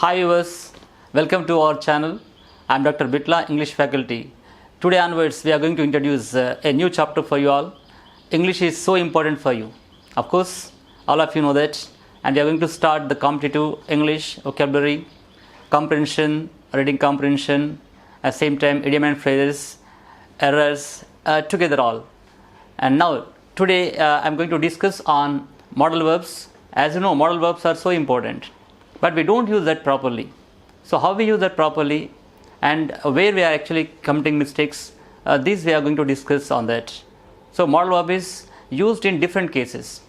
Hi viewers, welcome to our channel. I am Dr. Bitla, English faculty. Today onwards we are going to introduce a new chapter for you all. English is so important for you. Of course, all of you know that, and we are going to start the competitive English vocabulary, comprehension, reading comprehension, at the same time idiom and phrases, errors, together all. And now today I am going to discuss on modal verbs. As you know, modal verbs are so important, but we don't use that properly. So how we use that properly and where we are actually committing mistakes, these we are going to discuss on that. So modal verb is used in different cases,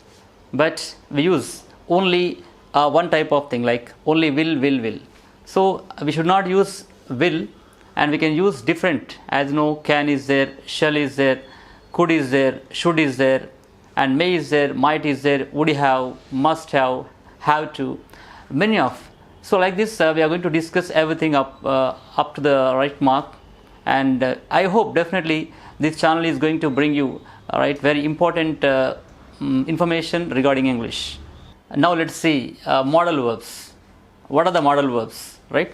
but we use only one type of thing, like only will. So we should not use will, and we can use different, as you know, can is there, shall is there, could is there, should is there, and may is there, might is there, would have, must have to, many of. So like this we are going to discuss everything up to the right mark, and I hope definitely this channel is going to bring you very important information regarding English. Now let's see modal verbs. What are the modal verbs, right?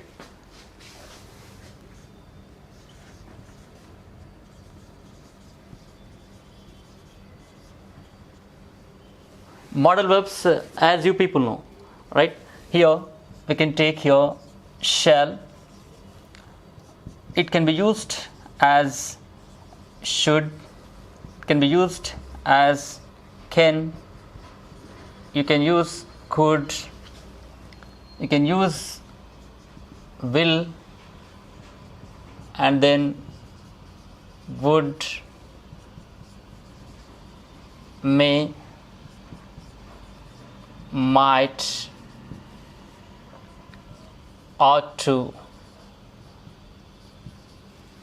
Modal verbs, as you people know, right? Here we can take here shall. It can be used as should, can be used as can, you can use could, you can use will, and then would, may, might, ought to.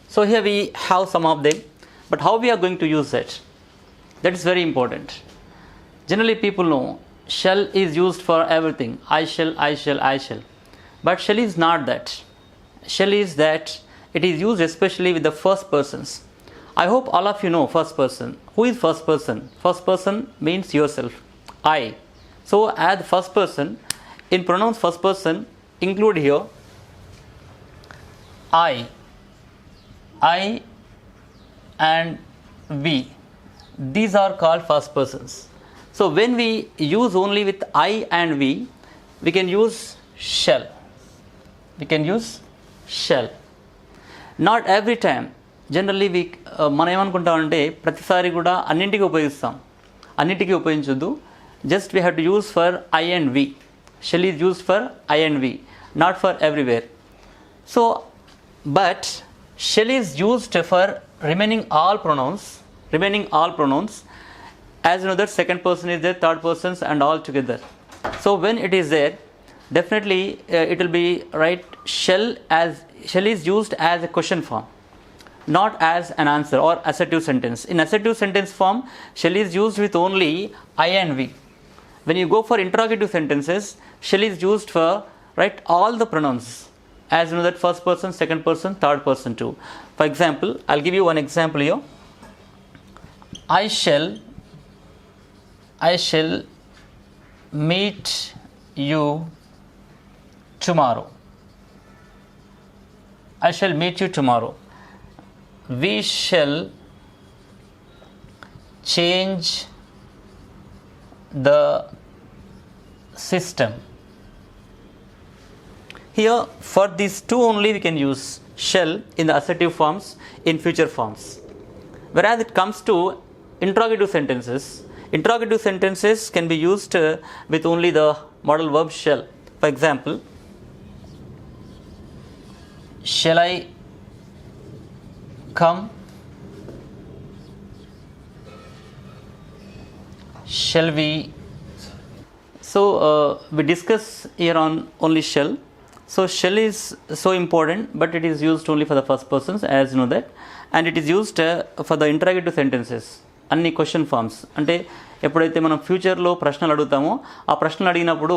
So here we have some of them, but how we are going to use it, that is very important. Generally people know shall is used for everything. I shall. But shall is not that. Shall is that it is used especially with the first persons. I hope all of you know first person. Who is first person? First person means yourself, I. So as first person, in pronouns first person, include here I and we. These are called first persons. So when we use only with I and we can use shall. We can use shall. Not every time. Generally we మనం ఏమనుకుంటామంటే ప్రతిసారి కూడా అన్నింటికి ఉపయోగిస్తాం. అన్నింటికి ఉపయోగించొద్దు. Just we have to use for I and we. Shall is used for I and we, not for everywhere. So, but shall is used for remaining all pronouns. As you know that second person is there, third persons and all together. So when it is there, definitely it will be right. Shall is used as a question form, not as an answer or assertive sentence. In assertive sentence form, shall is used with only I and we. When you go for interrogative sentences, shall is used for all the pronouns. As you know that first person, second person, third person too. For example, I'll give you one example here. I shall meet you tomorrow. I shall meet you tomorrow. We shall change the system. Here for these two only we can use shall in the assertive forms, in future forms. Whereas it comes to interrogative sentences can be used with only the modal verb shall. For example, shall I come? Shall we? So we discuss here on only shall. So shall is so important, but it is used only for the first persons, as you know that, and it is used for the interrogative sentences, అన్ని question forms. అంటే ఎప్పుడైతే మనం ఫ్యూచర్లో ప్రశ్నలు అడుగుతామో ఆ ప్రశ్నలు అడిగినప్పుడు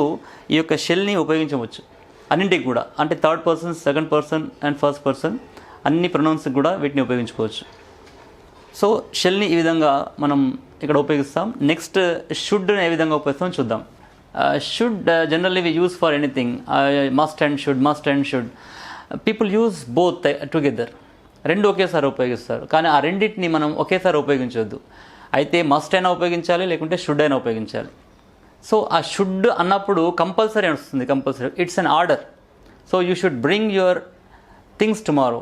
ఈ యొక్క షెల్ని ఉపయోగించవచ్చు అన్నింటికి కూడా. అంటే third person, second person and first person అన్ని ప్రొనౌన్స్కి కూడా వీటిని ఉపయోగించుకోవచ్చు. సో షెల్ని ఈ విధంగా మనం ఇక్కడ ఉపయోగిస్తాం. నెక్స్ట్ షుడ్ని ఏ విధంగా ఉపయోగిస్తాం చూద్దాం. should generally we use for anything, must and should. People use both together. రెండు ఒకేసారి ఉపయోగిస్తారు, కానీ ఆ రెండింటిని మనం ఒకేసారి ఉపయోగించవద్దు. అయితే మస్ట్ అయినా ఉపయోగించాలి, లేకుంటే షుడ్ అయినా ఉపయోగించాలి. సో ఆ షుడ్ అన్నప్పుడు కంపల్సరీ వస్తుంది, compulsory it's an order. So you should bring your things tomorrow.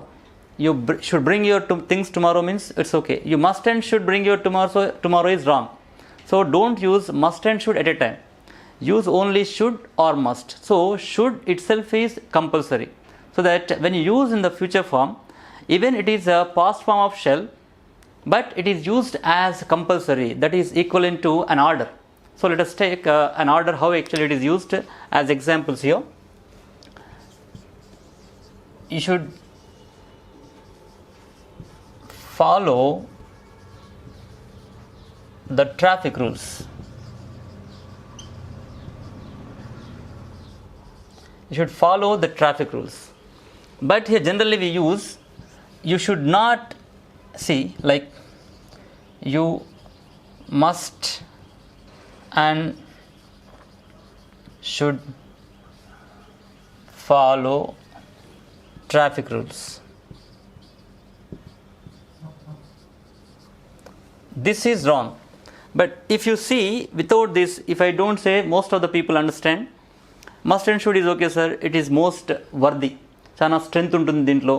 You should bring your things tomorrow means it's okay. You must and should bring your tomorrow, so tomorrow is wrong. So don't use must and should at a time. Use only should or must. So should itself is compulsory. So that when you use in the future form, even it is a past form of shall, but it is used as compulsory. That is equivalent to an order. So let us take an order, how actually it is used as examples here. You should follow the traffic rules. You should follow the traffic rules. But here generally we use you should not, see, like you must and should follow traffic rules. This is wrong. But if you see, without this, if I don't say, most of the people understand must and should is okay sir, it is most worthy, చాలా strength ఉంటుంది దీంట్లో,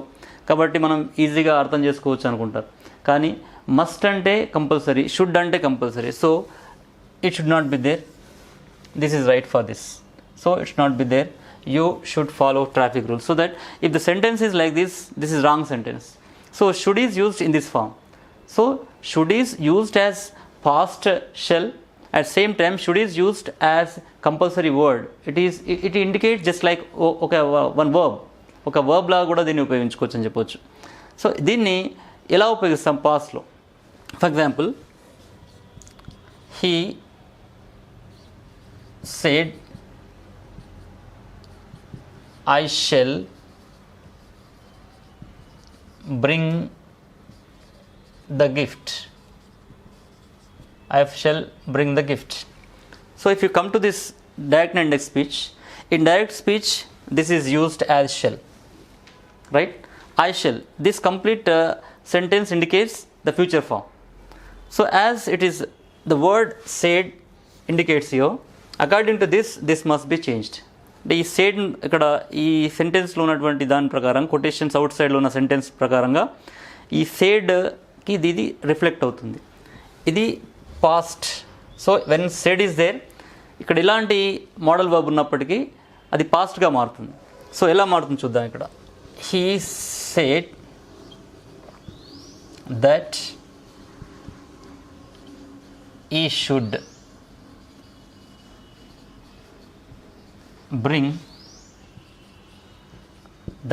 కాబట్టి మనం ఈజీగా అర్థం చేసుకోవచ్చు అనుకుంటారు. కానీ మస్ట్ అంటే కంపల్సరీ, షుడ్ అంటే compulsory. So it should not be there. This is right for this. So it should not be there. You should follow traffic rules. So that if the sentence is like this, this is wrong sentence. So should is used in this form. So should is used as past shall, at same time should is used as compulsory word. It indicates just like okay, one verb, ఒక verb లాగా కూడా దీన్ని ఉపయోగించుకోవచ్చు అని చెప్పొచ్చు. So దీన్ని ఎలా ఉపయోగిస్తాం పాస్ట్లో? For example, he said I shall bring the gift. I shall bring the gift. So if you come to this direct and indirect speech, in direct speech this is used as shall, right? I shall. This complete sentence indicates the future form. So as it is the word said indicates here, according to this must be changed. ఈ said ఇక్కడ ఈ సెంటెన్స్లో ఉన్నటువంటి దాని ప్రకారం, quotations out సైడ్లో ఉన్న sentence ప్రకారంగా ఈ said కి ఇది రిఫ్లెక్ట్ అవుతుంది. ఇది past. So when said is there, ఇక్కడ ఇలాంటి మోడల్ వర్బ్ ఉన్నప్పటికీ అది పాస్ట్గా మారుతుంది. సో ఎలా మారుతుంది చూద్దాం. ఇక్కడ he said that he should bring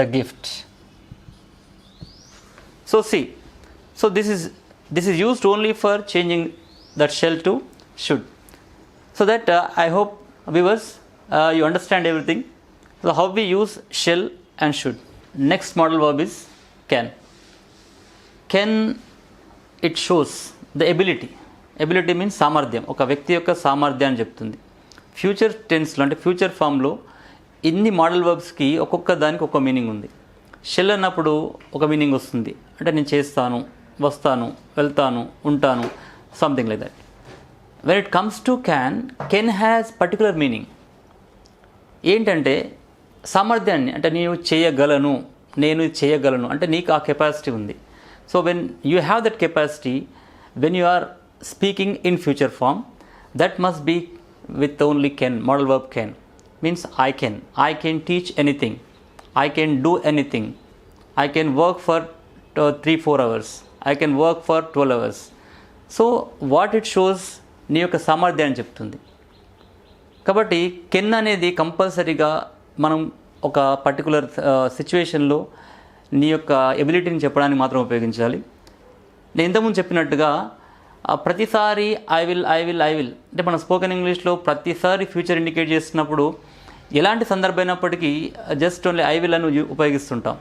the gift. So see, so this is used only for changing that shall to should. So that I hope viewers you understand everything. So how we use shall and should. Next model verb is can. Can, it shows the ability. Ability means సామర్థ్యం, ఒక వ్యక్తి యొక్క సామర్థ్యాన్ని చెప్తుంది. Future టెన్స్లో అంటే future ఫామ్లో ఇన్ని model వర్బ్స్కి ఒక్కొక్క దానికి ఒక మీనింగ్ ఉంది. షెల్ అన్నప్పుడు ఒక మీనింగ్ వస్తుంది, అంటే నేను చేస్తాను, వస్తాను, వెళ్తాను, ఉంటాను, something like that. When it comes to can has particular meaning. ఏంటంటే సామర్థ్యాన్ని, అంటే నేను చేయగలను, నేను చేయగలను అంటే నీకు ఆ కెపాసిటీ ఉంది. So when you have that capacity, when you are speaking in future form, that must be with only can. Modal verb can means I can teach anything, I can do anything, I can work for 3-4 hours, I can work for 12 hours. So what it shows, నీ యొక్క సామర్థ్యాన్ని చెప్తుంది. కాబట్టి can అనేది కంపల్సరీగా మనం ఒక particular సిచ్యువేషన్లో నీ యొక్క ఎబిలిటీని చెప్పడానికి మాత్రం ఉపయోగించాలి. నేను ఇంతకుముందు చెప్పినట్టుగా ప్రతిసారి ఐ విల్ అంటే మన స్పోకెన్ ఇంగ్లీష్లో ప్రతిసారి ఫ్యూచర్ ఇండికేట్ చేస్తున్నప్పుడు ఎలాంటి సందర్భం అయినప్పటికీ జస్ట్ ఓన్లీ ఐ విల్ అని ఉపయోగిస్తుంటాం.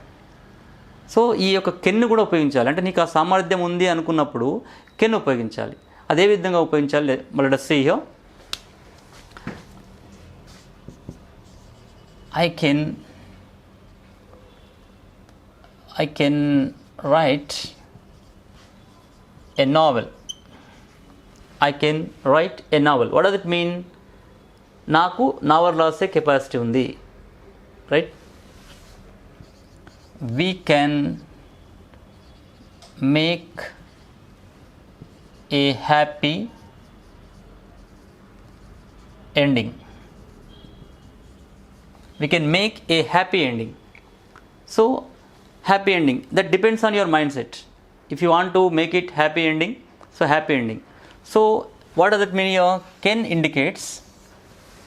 సో ఈ యొక్క కెన్ను కూడా ఉపయోగించాలి. అంటే నీకు ఆ సామర్థ్యం ఉంది అనుకున్నప్పుడు కెన్ ఉపయోగించాలి. అదేవిధంగా ఉపయోగించాలి. Let us see here. I can write a novel. I can write a novel. What does it mean? నాకు నావల్ రాసే కెపాసిటీ ఉంది, right. We can make a happy ending. We can make a happy ending. So happy ending, that depends on your mindset. If you want to make it happy ending, so happy ending. So what does it mean here? Can indicates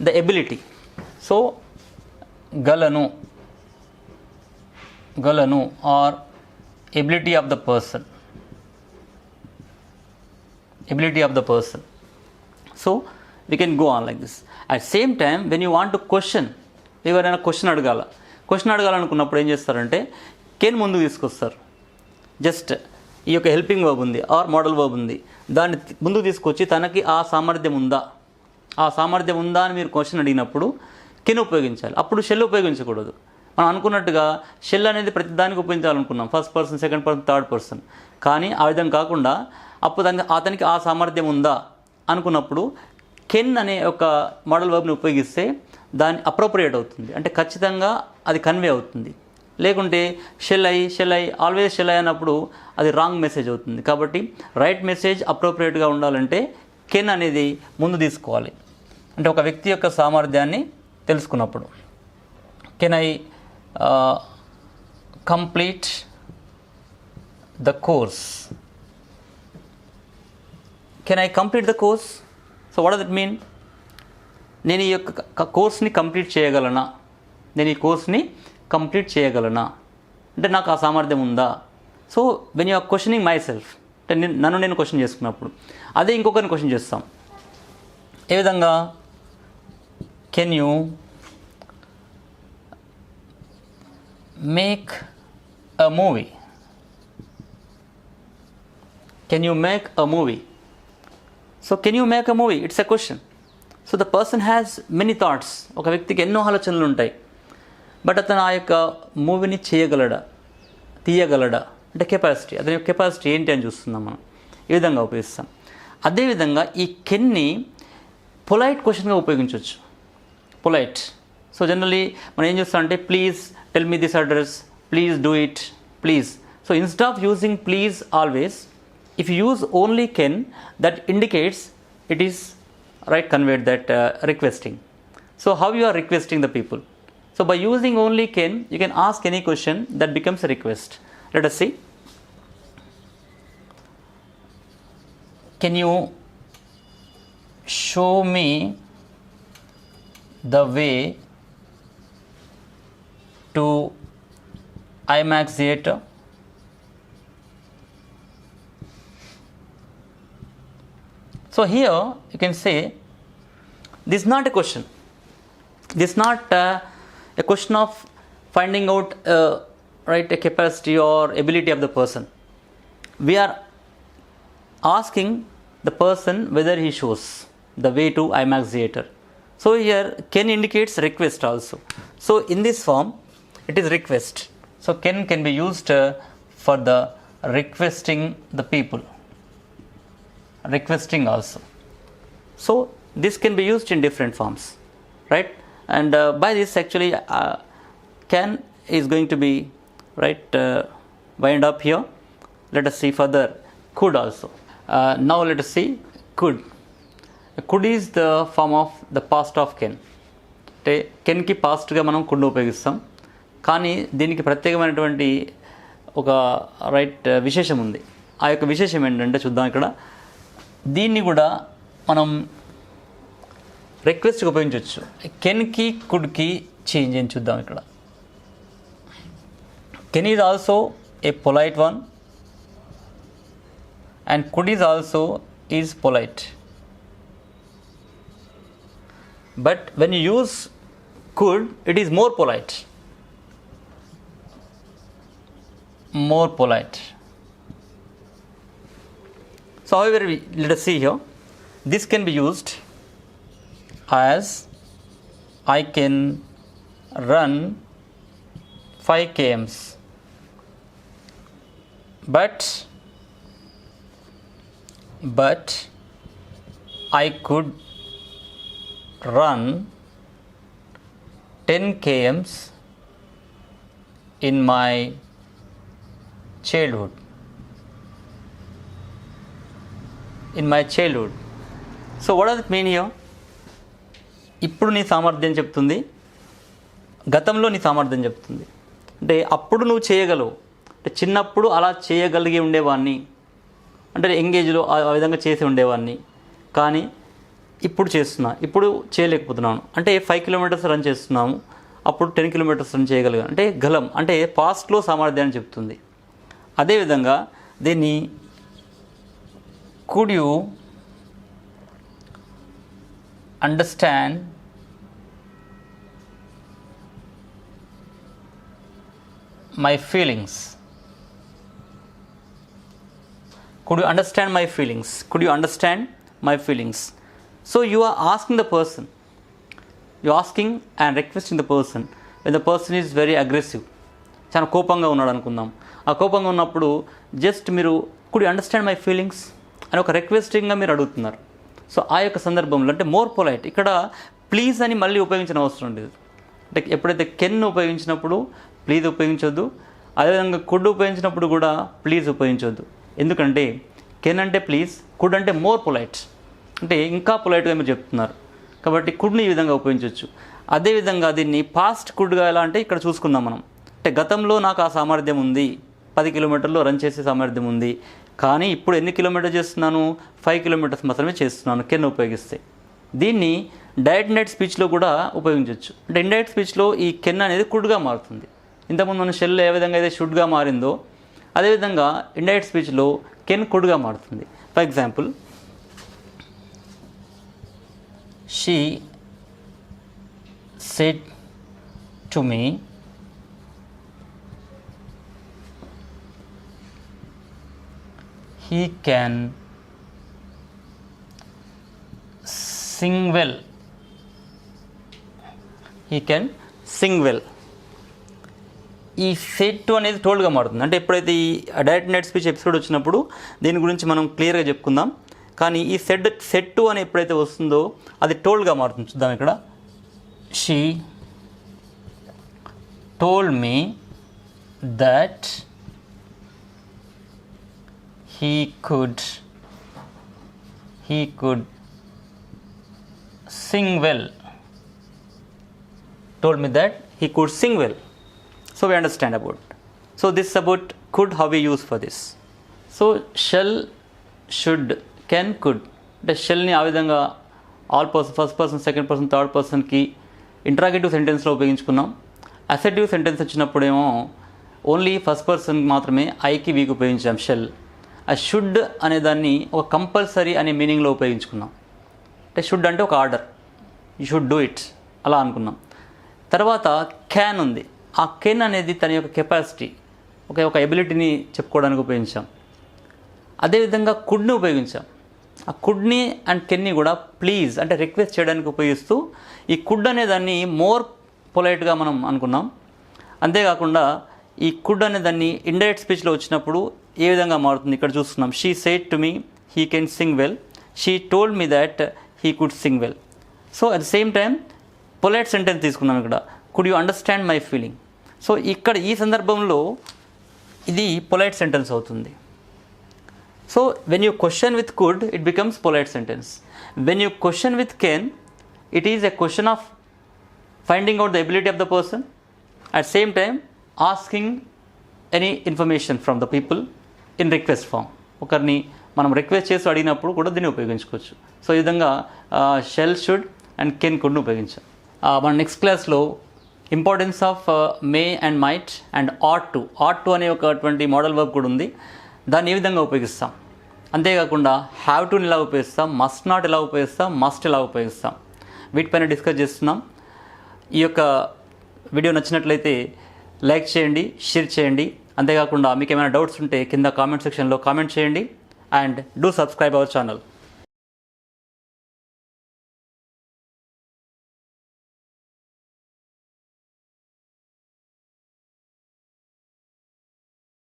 the ability. So galanu or ability of the person. So we can go on like this. At same time, when you want to question, ఎవరైనా question అడగాలనుకున్నప్పుడు ఏం చేస్తారంటే can ముందు తీసుకొస్తారు. Just ఈ యొక్క helping verb ఉంది are model verb ఉంది, దాన్ని ముందుకు తీసుకొచ్చి తనకి ఆ సామర్థ్యం ఉందా అని మీరు క్వశ్చన్ అడిగినప్పుడు కెన్ ఉపయోగించాలి. అప్పుడు షెల్ ఉపయోగించకూడదు. మనం అనుకున్నట్టుగా షెల్ అనేది ప్రతి దానికి ఉపయోగించాలనుకున్నాం, first person, second person, third person. కానీ ఆ విధంగా కాకుండా అప్పుడు అతనికి ఆ సామర్థ్యం ఉందా అనుకున్నప్పుడు కెన్ అనే ఒక మోడల్ వర్బ్ని ఉపయోగిస్తే దాని అప్రోప్రియేట్ అవుతుంది, అంటే ఖచ్చితంగా అది కన్వే అవుతుంది. లేకుంటే shall I always shall I అన్నప్పుడు అది రాంగ్ మెసేజ్ అవుతుంది. కాబట్టి రైట్ మెసేజ్ అప్రోప్రియేట్గా ఉండాలంటే కెన్ అనేది ముందు తీసుకోవాలి. అంటే ఒక వ్యక్తి యొక్క సామర్థ్యాన్ని తెలుసుకున్నప్పుడు can I complete the course. Can I complete the course? So what does it mean? నేను ఈ యొక్క కోర్స్ని కంప్లీట్ చేయగలనా అంటే నాకు ఆ సామర్థ్యం ఉందా? So when you are questioning myself, అంటే నన్ను నేను క్వశ్చన్ చేసుకున్నప్పుడు అదే ఇంకొకరిని క్వశ్చన్ చేస్తాం. ఏ విధంగా? Can you make a movie? Can you make a movie? So can you make a movie, it's a question. So the person has many thoughts. ఒక వ్యక్తికి ఎన్నో ఆలోచనలు ఉంటాయి, బట్ అతను ఆ యొక్క మూవీని తీయగలడా అంటే కెపాసిటీ, అతని యొక్క కెపాసిటీ ఏంటి అని చూస్తున్నాం మనం. ఈ విధంగా ఉపయోగిస్తాం. అదేవిధంగా ఈ కెన్ని పొలైట్ క్వశ్చన్గా ఉపయోగించవచ్చు. పొలైట్. సో జనరలీ మనం ఏం చేస్తామంటే please tell me this address, please do it, please. So instead of using please always, if you use only can, that indicates it is right conveyed that requesting. So how you are requesting the people? So by using only can, you can ask any question that becomes a request. Let us see. Can you show me the way to IMAX theatre? So here you can say this is not a question. This is not a question of finding out right a capacity or ability of the person. We are asking the person whether he shows the way to IMAX theatre. So here can indicates request also. So in this form it is request. So can be used for the requesting the people. Requesting also. So this can be used in different forms, right? And by this actually can is going to be right wind up here. Let us see further could also. Now let us see could. Could is the form of the past of can. అంటే కెన్కి పాస్ట్గా మనం could ఉపయోగిస్తాం, కానీ దీనికి ప్రత్యేకమైనటువంటి ఒక right విశేషం ఉంది. ఆ యొక్క విశేషం ఏంటంటే చూద్దాం. ఇక్కడ దీన్ని కూడా మనం రిక్వెస్ట్గా ఉపయోగించవచ్చు. కెన్కి కుడ్కి చేంజ్ అని చూద్దాం. ఇక్కడ can is also a polite one and could is also is polite. But when you use could it is more polite. So however, let us see here, this can be used as I can run 5 kms. But I could run 10 kms in my childhood. So what does it mean here? ఇప్పుడు నీ సామర్థ్యం చెప్తుంది, గతంలో నీ సామర్థ్యం చెప్తుంది. అంటే అప్పుడు నువ్వు చేయగలవు, అంటే చిన్నప్పుడు అలా చేయగలిగి ఉండేవాడిని, అంటే ఎంగేజ్లో ఆ విధంగా చేసి ఉండేవాడిని, కానీ ఇప్పుడు చేస్తున్నా, ఇప్పుడు చేయలేకపోతున్నాను. అంటే 5 కిలోమీటర్స్ రన్ చేస్తున్నాము, అప్పుడు 10 కిలోమీటర్స్ రన్ చేయగలిగాను. అంటే గలం అంటే పాస్ట్లో సామర్థ్యాన్ని చెప్తుంది. అదేవిధంగా దీన్ని could you understand my feelings? Could you understand my feelings? Could you understand my feelings? So you are asking the person, you are asking and requesting the person when the person is very aggressive, చాలా కోపంగా ఉన్నాడు అనుకుందాం. ఆ కోపంగా ఉన్నప్పుడు just మీరు could you understand my feelings అని ఒక రిక్వెస్టింగ్గా మీరు అడుగుతున్నారు. సో ఆ యొక్క సందర్భంలో అంటే మోర్ పొలైట్, ఇక్కడ ప్లీజ్ అని మళ్ళీ ఉపయోగించిన అవసరం లేదు. అంటే ఎప్పుడైతే కెన్ ఉపయోగించినప్పుడు ప్లీజ్ ఉపయోగించొద్దు, అదేవిధంగా కుడ్ ఉపయోగించినప్పుడు కూడా ప్లీజ్ ఉపయోగించొద్దు. ఎందుకంటే కెన్ అంటే ప్లీజ్, కుడ్ అంటే మోర్ పొలైట్, అంటే ఇంకా పొలైట్గా మీరు చెప్తున్నారు. కాబట్టి కుడ్ని ఈ విధంగా ఉపయోగించవచ్చు. అదేవిధంగా దీన్ని పాస్ట్ కుడ్గా ఎలా అంటే ఇక్కడ చూసుకుందాం మనం. అంటే గతంలో నాకు ఆ సామర్థ్యం ఉంది, 10 కిలోమీటర్లు రన్ చేసే సామర్థ్యం ఉంది, కానీ ఇప్పుడు ఎన్ని కిలోమీటర్లు చేస్తున్నాను, 5 కిలోమీటర్స్ మాత్రమే చేస్తున్నాను కెన్ ఉపయోగిస్తే. దీన్ని డైరెక్ట్ ఇండైరెక్ట్ స్పీచ్లో కూడా ఉపయోగించవచ్చు. అంటే ఇండైరెక్ట్ స్పీచ్లో ఈ కెన్ అనేది కుడ్గా మారుతుంది. ఇంతకుముందు మన షెల్ ఏ విధంగా అయితే షుడ్గా మారిందో అదేవిధంగా ఇండైరెక్ట్ స్పీచ్లో కెన్ కుడ్గా మారుతుంది. For example, she said to me he can sing well. He can sing well. ఈ సెట్ టు అనేది టోల్డ్గా మారుతుంది. అంటే ఎప్పుడైతే ఈ డైరెక్ట్ ఇండైరెక్ట్ స్పీచ్ ఎపిసోడ్ వచ్చినప్పుడు దీని గురించి మనం క్లియర్గా చెప్పుకుందాం. కానీ ఈ సెట్ టు అని ఎప్పుడైతే వస్తుందో అది టోల్డ్గా మారుతుంది. చూద్దాం ఇక్కడ. She told me that he could sing well. Told me that he could sing well. So we understand about. So this is about could, how we use for this. So shall, should, can, could. అంటే షెల్ని ఆ విధంగా all person, first person, second person, third పర్సన్కి interrogative సెంటెన్స్లో ఉపయోగించుకున్నాం. Assertive sentence వచ్చినప్పుడేమో only first person మాత్రమే ఐకి వీకి ఉపయోగించాం షెల్. ఆ షుడ్ అనే దాన్ని ఒక కంపల్సరీ అనే మీనింగ్లో ఉపయోగించుకున్నాం. అంటే షుడ్ అంటే ఒక order, you should do it అలా అనుకున్నాం. తర్వాత క్యాన్ ఉంది. ఆ కెన్ అనేది తన యొక్క కెపాసిటీ, ఒక ఎబిలిటీని చెప్పుకోవడానికి ఉపయోగించాం. అదేవిధంగా కుడ్ని ఉపయోగించాం. ఆ కుడ్ని అండ్ కెన్ని కూడా ప్లీజ్ అంటే రిక్వెస్ట్ చేయడానికి ఉపయోగిస్తూ ఈ కుడ్ అనే దాన్ని మోర్ పొలైట్గా మనం అనుకున్నాం. అంతేకాకుండా ఈ కుడ్ అనే దాన్ని ఇండైరెక్ట్ స్పీచ్లో వచ్చినప్పుడు ఏ విధంగా మారుతుంది ఇక్కడ చూస్తున్నాం. She said to me he can sing well. She told me that he could sing well. So at the same time polite sentence తీసుకున్నాం ఇక్కడ. Could you understand my feeling. So ఇక్కడ ఈ సందర్భంలో ఇది పొలైట్ సెంటెన్స్ అవుతుంది. So when you question with could it becomes polite sentence. When you question with can it is a question of finding out the ability of the person, at same time asking any information from the people in request form. ఒకరిని మనం request చేసి అడిగినప్పుడు కూడా దీన్ని ఉపయోగించుకోవచ్చు. So ఈ విధంగా shell, should and can కుడ్ని ఉపయోగించాం. మన నెక్స్ట్ క్లాస్లో importance of May and might and ought to అనే ఒకటువంటి మోడల్ వర్బ్ కూడా ఉంది. దాన్ని ఏ విధంగా ఉపయోగిస్తాం, అంతేకాకుండా హ్యావ్ టుని ఎలా ఉపయోగిస్తాం, మస్ట్ నాట్ ఎలా ఉపయోగిస్తాం, మస్ట్ ఎలా ఉపయోగిస్తాం, వీటిపైన డిస్కస్ చేస్తున్నాం. ఈ యొక్క వీడియో నచ్చినట్లయితే లైక్ చేయండి, షేర్ చేయండి. అంతేకాకుండా మీకు ఏమైనా డౌట్స్ ఉంటే కింద కామెంట్ సెక్షన్లో కామెంట్ చేయండి. And do subscribe our channel.